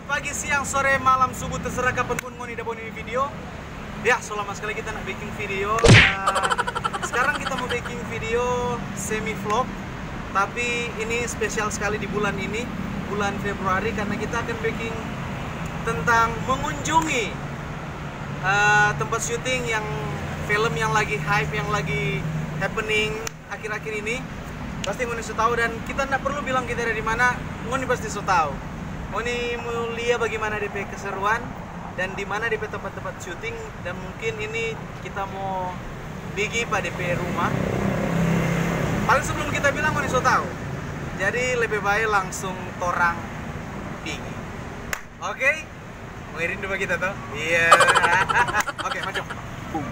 Selamat pagi, siang, sore, malam, subuh, terserah kapanpun mau dapat ini video. Ya, selama sekali kita nak bikin video. Sekarang kita mau bikin video semi vlog, tapi ini spesial sekali di bulan ini, bulan Februari, karena kita akan bikin tentang mengunjungi tempat syuting yang film yang lagi hype, yang lagi happening akhir-akhir ini. Pasti Ngoni sudah tahu, dan kita tidak perlu bilang kita dari mana, Ngoni pasti sudah tahu. Ngoni mau lihat bagaimana DP keseruan dan di mana DP tempat-tempat syuting, dan mungkin ini kita mau bigi pada DP rumah. Paling sebelum kita bilang Ngoni sudah tahu. Jadi lebih baik langsung torang bigi. Oke? Mau rindu bagi kita tuh? Iya. Oke, macam. Boom.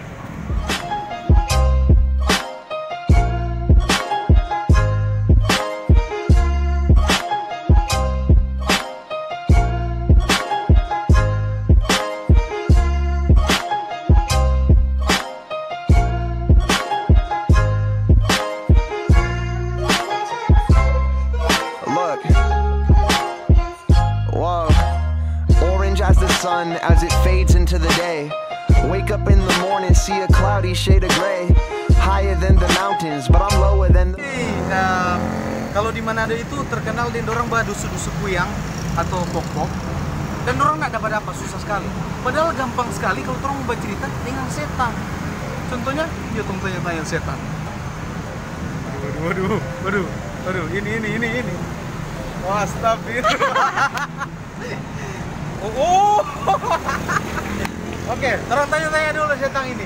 Sun as it fades into the day. Wake up in the morning, see a cloudy shade of gray. Higher than the mountains, but I'm lower than the... Kalau di Manado itu terkenal dengan orang bah dusu-dusu kuyang atau pok-pok. Dan orang nggak dapat apa, susah sekali. Padahal gampang sekali kalau orang mau cerita dengan setan. Contohnya, ya contohnya tanya setan. Waduh, ini. Wah, astagfirullah. Oke, terus tanya dulu setan ini.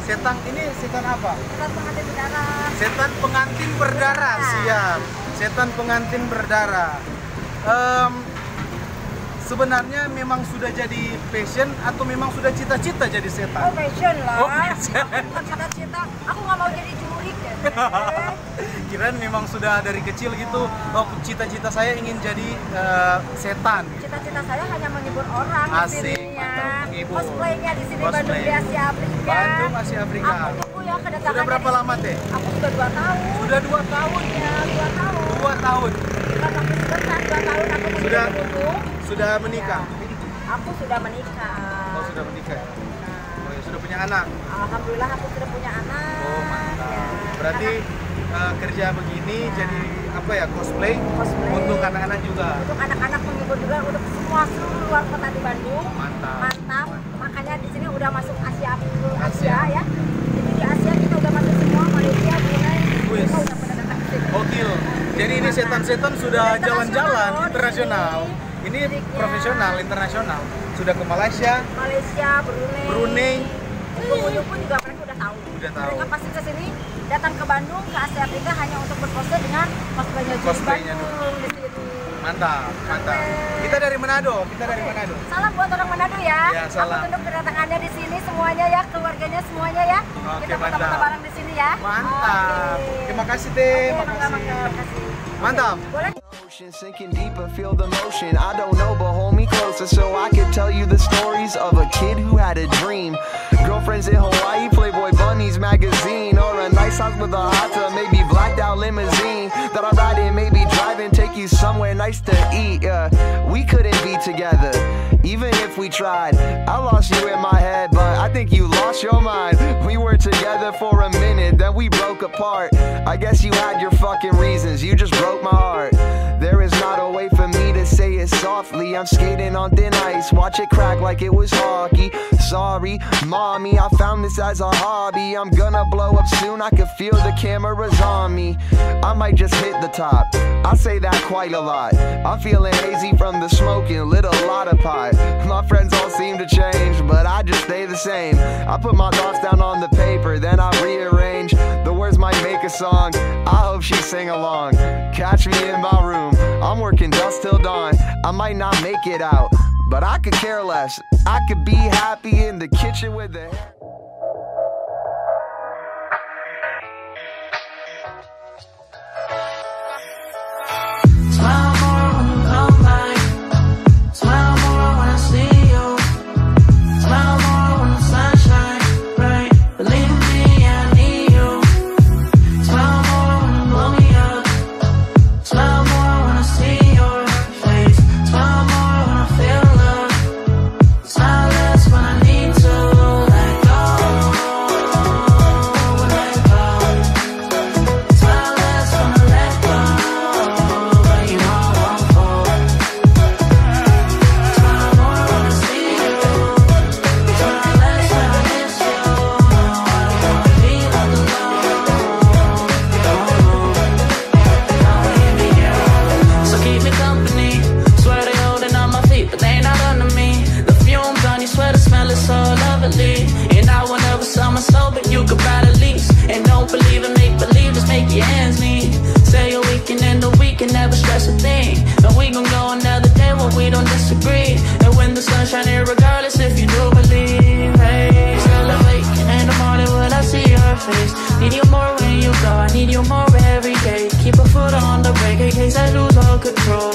Setan ini setan apa? Setan pengantin berdarah. Setan pengantin berdarah, siap. Setan pengantin berdarah. Sebenarnya memang sudah jadi passion atau memang sudah cita-cita jadi setan? Oh, passion lah. Oh, passion. Bukan cita-cita. Aku nggak mau jadi jurik ya. Kirain memang sudah dari kecil gitu. Oh, cita-cita saya ingin jadi setan. Cita-cita saya hanya menghibur orang di sini ya. Cosplaynya di sini, Bandung di Asia Afrika. Bandung Asia Afrika. Aku tunggu ya kedatangannya. Sudah berapa lama teh? Aku sudah 2 tahun. Sudah 2 tahun. Ya, 2 tahun. 2 tahun. Bukan waktu sebentar, 2 tahun aku Sudah menikah. Ya, aku sudah menikah. Oh, sudah menikah. Oh, ya, sudah punya anak. Alhamdulillah aku sudah punya anak. Oh, mantap. Ya. Berarti kerja begini jadi apa ya, cosplay untuk anak-anak juga. Untuk anak-anak, menghibur juga untuk semua seluruh luar kota di Bandung. Mantap. Makanya di sini udah masuk Asia ya. Jadi di Asia kita udah masuk semua, Malaysia, Brunei. Kita udah pada datang ke sini. Gokil. Jadi ini setan-setan sudah jalan-jalan internasional. Ini profesional internasional. Sudah ke Malaysia, Brunei. Pengunjung pun juga mereka udah tahu. Mereka pasti ke sini datang ke Bandung, ke Asia Afrika hanya untuk berpose dengan cosplaynya Bandung di sini. Mantap. Kita dari Manado. Salam buat orang Manado ya. Salam. Aku tunduk kedatangannya di sini semuanya ya, keluarganya semuanya ya. Kita foto-foto bareng di sini ya. Mantap. Terima kasih teh. Makasih. Mantap. Boleh. Sinking deep and feel the motion. I don't know, but hold me closer so I could tell you the stories of a kid who had a dream. Girlfriends in Hawaii, Playboy Bunnies magazine, or a nice house with a hot tub, maybe blacked out limousine that I ride in, maybe drive and take you somewhere nice to eat. We couldn't be together, even if we tried. I lost you in my head, but I think you lost your mind. We were together for a minute, then we broke apart. I guess you had your fucking reasons, you just broke my heart. There is not a way for me to say it softly. I'm skating on thin ice, watch it crack like it was hockey. Sorry, mommy, I found this as a hobby. I'm gonna blow up soon, I can feel the cameras on me. I might just hit the top, I say that quite a lot. I'm feeling hazy from the smoking, lit a lot of pot. My friends all seem to change, but I just stay the same. I put my thoughts down on the paper, then I rearrange. The words might make a song, I hope she sing along. Catch me in my room, I'm working dusk till dawn. I might not make it out, but I could care less. I could be happy in the kitchen with the Smile more when you come by. Smile more when I see you. Smile more when the sun shines bright. Believe me, I need you. Smile more when you blow me up. Smile more when I see your face. Smile more when I feel the ends meet. Say a weekend and we can never stress a thing. And we gon' go another day when we don't disagree. And when the sun's shining, regardless if you do believe. Hey, celebrate in the morning when I see your face. Need you more when you go, I need you more every day. Keep a foot on the brake in case I lose all control.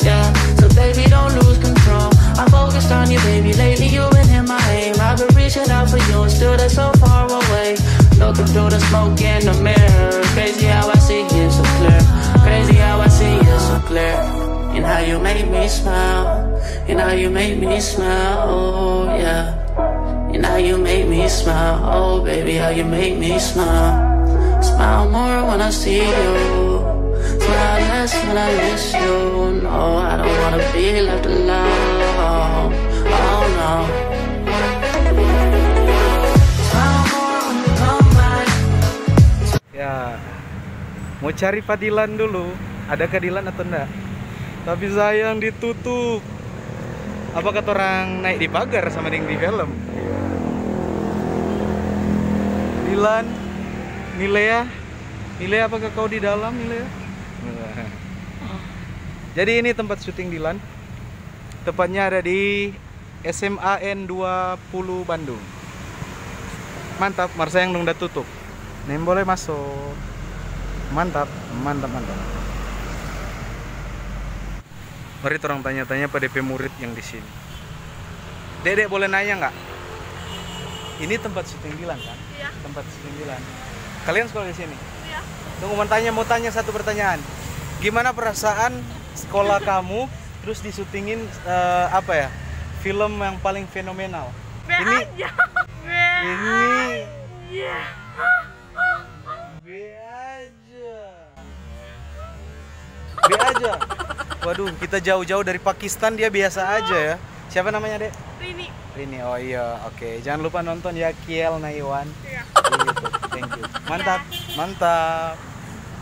Yeah, so baby don't lose control. I'm focused on you, baby. Lately you've been in my aim. I've been reaching out for you and still they're so far away. Looking through the smoke in the mirror. Crazy how I see you so clear. Crazy how I see you so clear. And how you make me smile. And how you make me smile. Oh yeah. And how you make me smile. Oh baby, how you make me smile. Smile more when I see you. Smile less when I miss you. No, I don't wanna be left alone. Oh no. Smile more when you come back. Ya, mau cari Padilan dulu. Ada Kadilan atau enggak? Tapi sayang ditutup. Apa kata orang naik di pagar sama yang di film? Dilan, Milea, Milea apakah kau di dalam, Milea? Jadi ini tempat syuting Dilan. Tepatnya ada di SMAN 20 Bandung. Mantap, Marsayang dong udah tutup. Nih boleh masuk. Mantap, mantap, mantap. Mari orang tanya-tanya pada DP murid yang di sini. Dedek boleh nanya nggak? Ini tempat syuting Dilan kan? Iya. Tempat syuting Dilan. Kalian sekolah di sini? Iya. Tunggu mau tanya satu pertanyaan. Gimana perasaan sekolah kamu terus disutingin apa ya? Film yang paling fenomenal. Be Ini aja. ini Iya. B aja. B aja. Waduh, kita jauh-jauh dari Pakistan, dia biasa aja ya. Siapa namanya, Dek? Rini. Rini. Oh iya, oke. Jangan lupa nonton ya Kiel Naiwan. Iya. Di YouTube. Thank you. Mantap, mantap.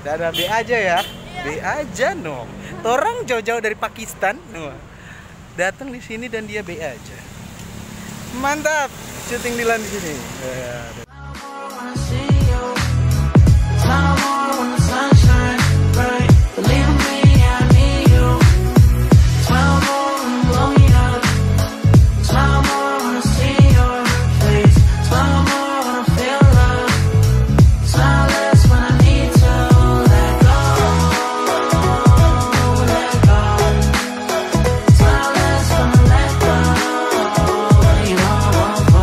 Dadah, B aja ya. B aja no. Orang jauh-jauh dari Pakistan, no. Datang di sini dan dia B aja. Mantap. Syuting Dilan di sini. When I see you, smile more when the sun shines bright. Believe me, I need you. Smile more when you blow me up. Smile more when I see your face. Smile more when I feel love. Smile less when I need to let go. Let go. Smile less when I let go. You know I won't go.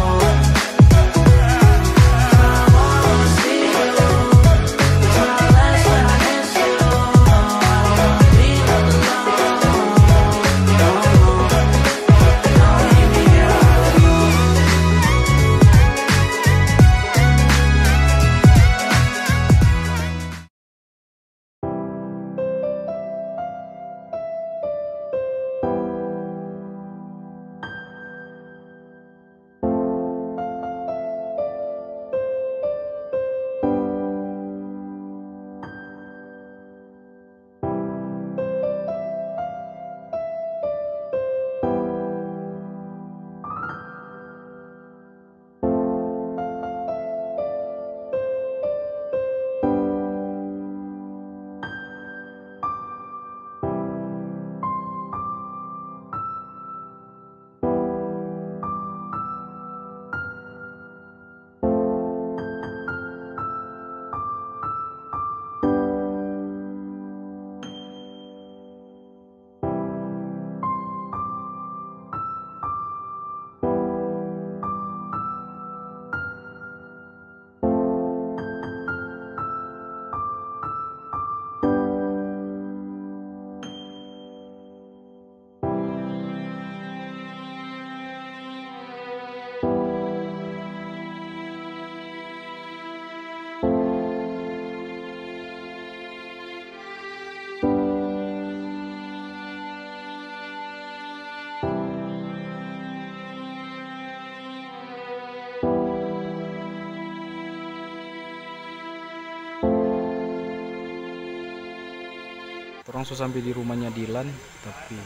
Orang so sampai di rumahnya Dilan, tapi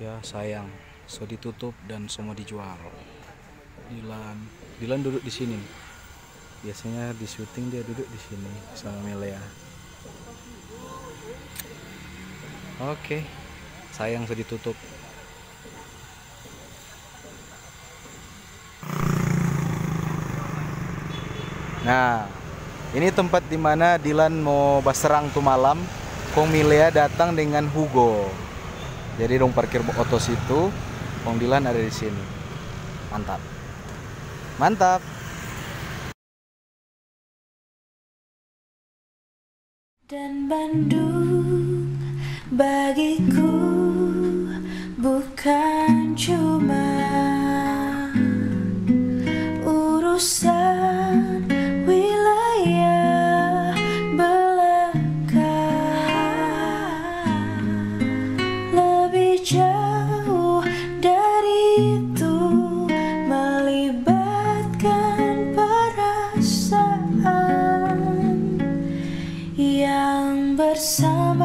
ya sayang, so ditutup dan semua dijual. Dilan duduk di sini. Biasanya di syuting dia duduk di sini sama Milea. Oke, sayang sudah ditutup. Nah, ini tempat dimana Dilan mau baserang tuh malam. Kong Milea datang dengan Hugo. Jadi dong parkir oto situ. Kong Dilan ada di sini. Mantap, mantap. Dan Bandung bagiku bukan cuma urusan wilayah belaka, lebih jauh dari itu, melibatkan perasaan yang bersama